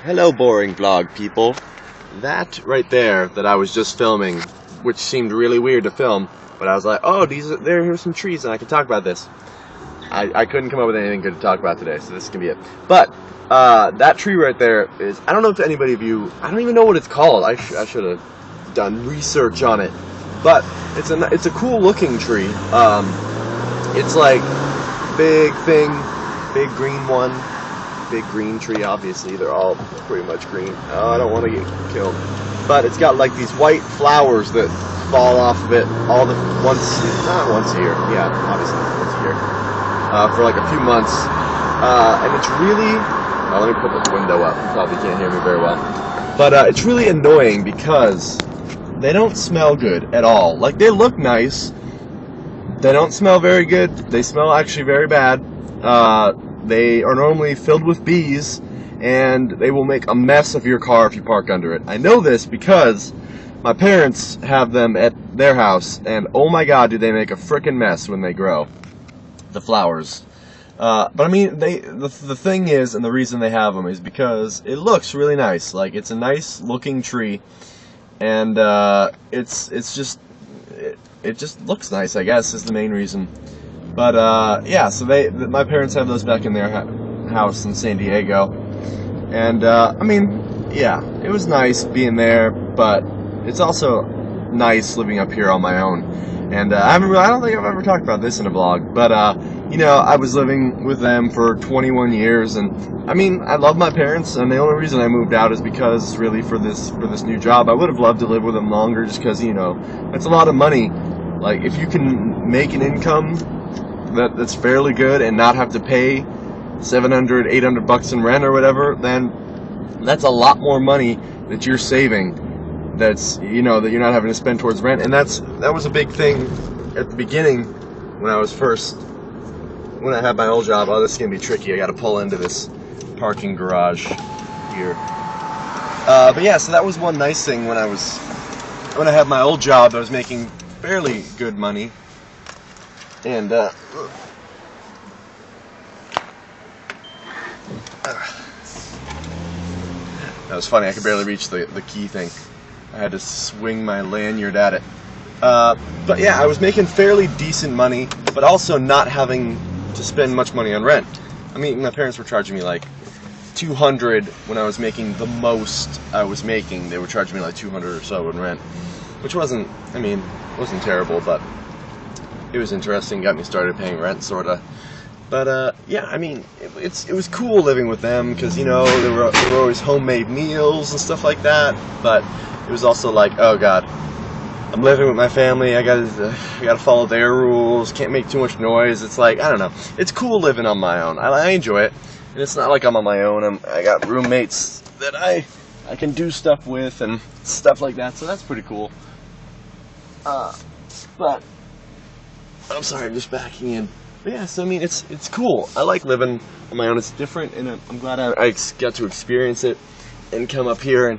Hello, boring vlog people. That right there that I was just filming, which seemed really weird to film, but I was like, oh, here's some trees and I can talk about this. I couldn't come up with anything good to talk about today, so this can be it. But that tree right there is, I don't know if anybody of you, I don't even know what it's called. I should have done research on it. But it's a cool looking tree. It's like big thing, big green one. Big green tree, obviously. They're all pretty much green. Oh, I don't want to get killed. But it's got like these white flowers that fall off of it not once a year. Yeah, obviously once a year. For like a few months. And it's really, let me put the window up. You probably can't hear me very well. But it's really annoying because they don't smell good at all. Like, they look nice. They don't smell very good. They smell actually very bad. They are normally filled with bees, and they will make a mess of your car if you park under it. I know this because my parents have them at their house, and oh my god, do they make a frickin' mess when they grow. The flowers. But I mean, the thing is, and the reason they have them is because it looks really nice. Like, it's a nice looking tree, and it just looks nice, I guess, is the main reason. But yeah, so my parents have those back in their house in San Diego, and I mean, yeah, it was nice being there, but it's also nice living up here on my own. And I don't think I've ever talked about this in a vlog, but you know, I was living with them for 21 years, and I mean, I love my parents, and the only reason I moved out is because really for this new job. I would have loved to live with them longer, just because, you know, it's a lot of money. Like, if you can make an income that's fairly good and not have to pay $700-800 in rent or whatever, then that's a lot more money that you're saving, that's, you know, that you're not having to spend towards rent. And that was a big thing at the beginning when I had my old job. Oh, this is gonna be tricky. I gotta pull into this parking garage here. But yeah, so that was one nice thing when I had my old job. I was making fairly good money. And that was funny. I could barely reach the key thing. I had to swing my lanyard at it. But yeah, I was making fairly decent money, but also not having to spend much money on rent. I mean, my parents were charging me like $200 when I was making the most I was making. They were charging me like $200 or so in rent, which wasn't terrible, but it was interesting, got me started paying rent, sorta. But yeah, I mean, it was cool living with them, because, you know, there were always homemade meals and stuff like that. But it was also like, oh god, I'm living with my family, I gotta follow their rules, can't make too much noise. It's like, I don't know, it's cool living on my own. I enjoy it, and it's not like I'm on my own. I got roommates that I can do stuff with and stuff like that, so that's pretty cool. But I'm sorry, I'm just backing in. But yeah, so I mean, it's cool. I like living on my own. It's different, and I'm glad I got to experience it and come up here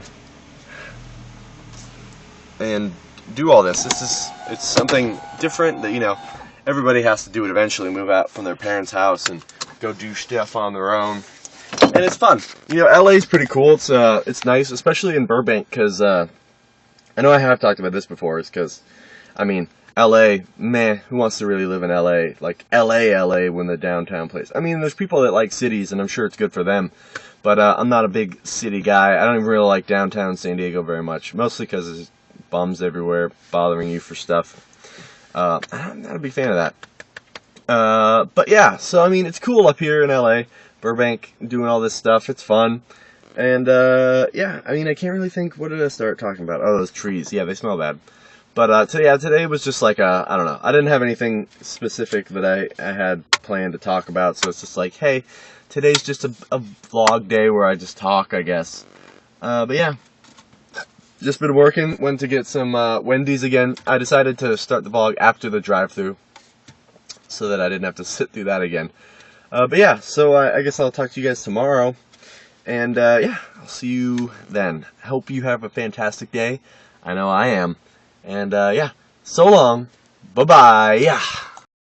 and do all this. It's something different that, you know, everybody has to do it eventually. Move out from their parents' house and go do stuff on their own, and it's fun. You know, LA's pretty cool. It's nice, especially in Burbank, because I know I have talked about this before. It's because, I mean, LA, meh, who wants to really live in LA? Like, LA when the downtown place. I mean, there's people that like cities, and I'm sure it's good for them. But I'm not a big city guy. I don't even really like downtown San Diego very much. Mostly because there's bums everywhere bothering you for stuff. I'm not a big fan of that. But yeah, so I mean, it's cool up here in LA. Burbank, doing all this stuff. It's fun. And yeah, I mean, I can't really think, what did I start talking about? Oh, those trees. Yeah, they smell bad. But today was just like I don't know. I didn't have anything specific that I had planned to talk about, so it's just like, hey, today's just a vlog day where I just talk, I guess. But yeah, just been working. Went to get some Wendy's again. I decided to start the vlog after the drive-thru, so that I didn't have to sit through that again. But yeah, so I guess I'll talk to you guys tomorrow. And yeah, I'll see you then. Hope you have a fantastic day. I know I am. And yeah, so long. Bye-bye. Yeah.